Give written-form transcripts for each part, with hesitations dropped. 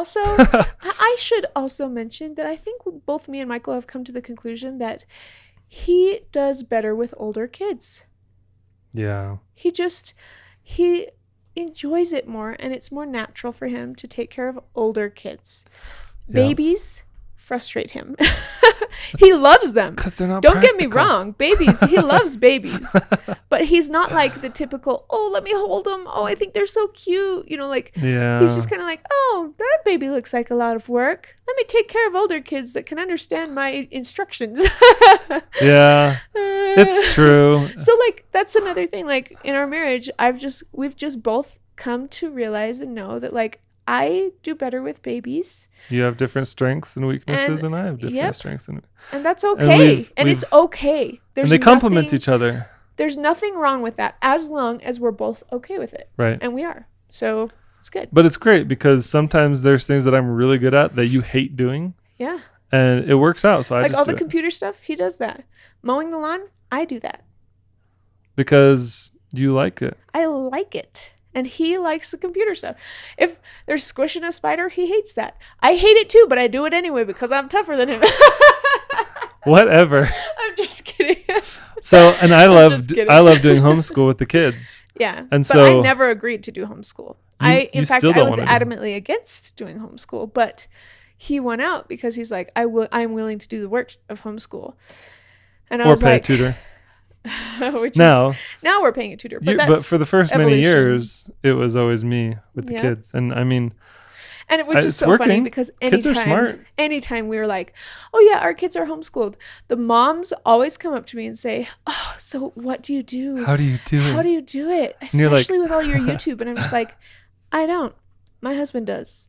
Also, I should also mention that I think both me and Michael have come to the conclusion that he does better with older kids. Yeah. He enjoys it more, and it's more natural for him to take care of older kids. Yeah. Babies frustrate him. He loves them. Because they're not Don't get me practical. wrong. Babies, he loves babies. But he's not like the typical, oh, let me hold them. Oh, I think they're so cute. You know, like, Yeah. he's just kind of like, oh, that baby looks like a lot of work. Let me take care of older kids that can understand my instructions. Yeah. It's true. So, like, that's another thing. Like, in our marriage, we've just both come to realize and know that, like, I do better with babies. You have different strengths and weaknesses, and I have different yep. strengths and that's okay. And it's okay. and they complement each other. There's nothing wrong with that as long as we're both okay with it. Right. And we are. So it's good. But it's great because sometimes there's things that I'm really good at that you hate doing. Yeah. And it works out. So I like just all do the it. computer stuff, he does that. Mowing the lawn, I do that. Because you like it. I like it. And he likes the computer stuff. If there's squishing a spider, he hates that. I hate it too, but I do it anyway because I'm tougher than him. Whatever. I'm just kidding. So, and I love doing homeschool with the kids. Yeah. And but so I never agreed to do homeschool. you In fact, still I don't was wanna do adamantly against doing homeschool, but he went out because he's like, I'm willing to do the work of homeschool. And I or was pay like, a tutor. now we're paying a tutor. But for the first many evolution. years, it was always me with the Yeah. kids. And I mean, and it was just it's so funny working. because Kids are smart. anytime we were like, oh yeah, our kids are homeschooled, the moms always come up to me and say, oh, so what do you do? How do you do it? How do you do it? you're like- Especially with all your YouTube. And I'm just like, I don't. My husband does.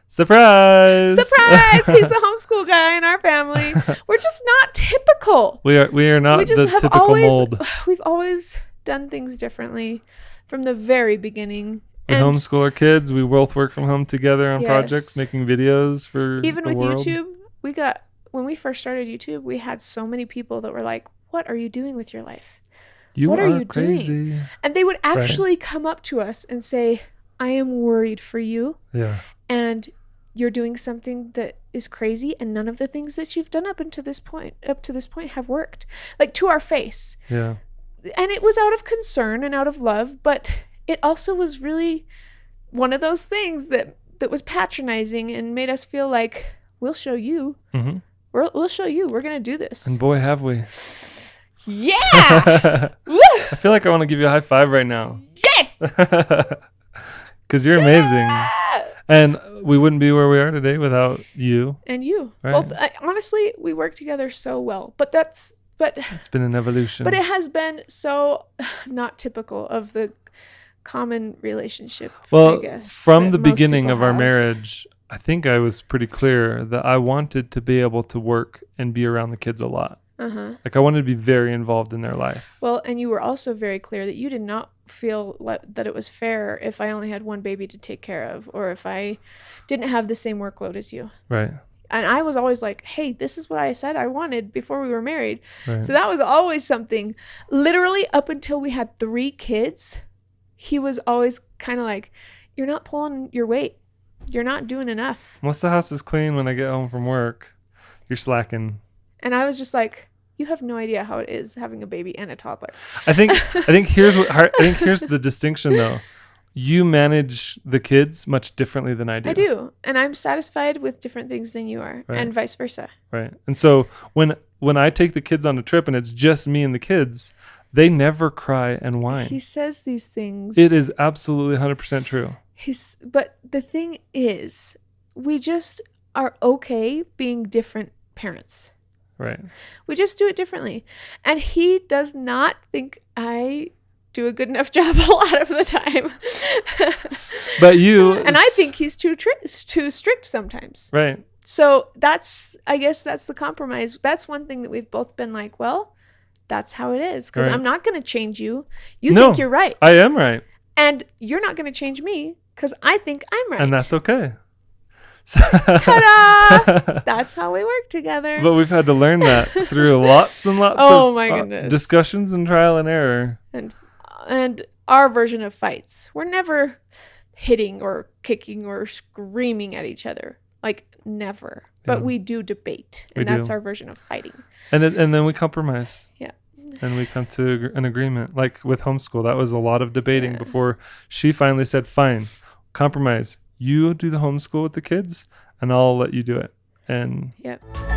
Surprise! Surprise! He's the homeschool guy in our family. We're just not typical. We are not We just the have typical mold. We've always done things differently from the very beginning. We homeschool our kids. We both work from home together on Yes. projects, making videos for even the with world. YouTube, when we first started YouTube, we had so many people that were like, what are you doing with your life? What are you crazy. doing? And they would actually come up to us and say, I am worried for you. Yeah. And you're doing something that is crazy, and none of the things that you've done up to this point have worked. Like, to our face. Yeah. And it was out of concern and out of love, but it also was really one of those things that was patronizing and made us feel like, we'll show you. Mm-hmm. We'll show you. We're going to do this. And boy, have we. Yeah! Woo! I feel like I want to give you a high five right now. Yes! Because you're amazing. Yeah! And we wouldn't be where we are today without you. And you. Right. Both, honestly, we work together so well. But It's been an evolution. But it has been so not typical of the common relationship. Well, I guess, from that the most beginning people of our have. marriage, I think I was pretty clear that I wanted to be able to work and be around the kids a lot. Uh-huh. Like, I wanted to be very involved in their life. Well, and you were also very clear that you did not feel that it was fair if I only had one baby to take care of, or if I didn't have the same workload as you. Right. And I was always like, hey, this is what I said I wanted before we were married. Right. So that was always something. Literally up until we had 3 kids, he was always kind of like, you're not pulling your weight. You're not doing enough. Once the house is clean when I get home from work, you're slacking. And I was just like, you have no idea how it is having a baby and a toddler. I think here's the distinction though. You manage the kids much differently than I do. I do. And I'm satisfied with different things than you are, Right. and vice versa. Right. And so when I take the kids on a trip and it's just me and the kids, they never cry and whine. He says these things. It is absolutely 100% true. But the thing is, we just are okay being different parents. Right. We just do it differently. And he does not think I do a good enough job a lot of the time. But you... And I think he's too strict sometimes. Right. So I guess that's the compromise. That's one thing that we've both been like, well, that's how it is. Because Right. I'm not going to change you. You No, think you're right. I am right. And you're not going to change me because I think I'm right. And that's okay. Ta-da! That's how we work together. But we've had to learn that through lots and lots Oh of my goodness. discussions and trial and error. And our version of fights. We're never hitting or kicking or screaming at each other. Like, never. But Yeah. we do debate, We and that's do. our version of fighting. And then we compromise. Yeah. And we come to an agreement. Like with homeschool, that was a lot of debating Yeah. before she finally said, fine, compromise. You do the homeschool with the kids and I'll let you do it. And Yep.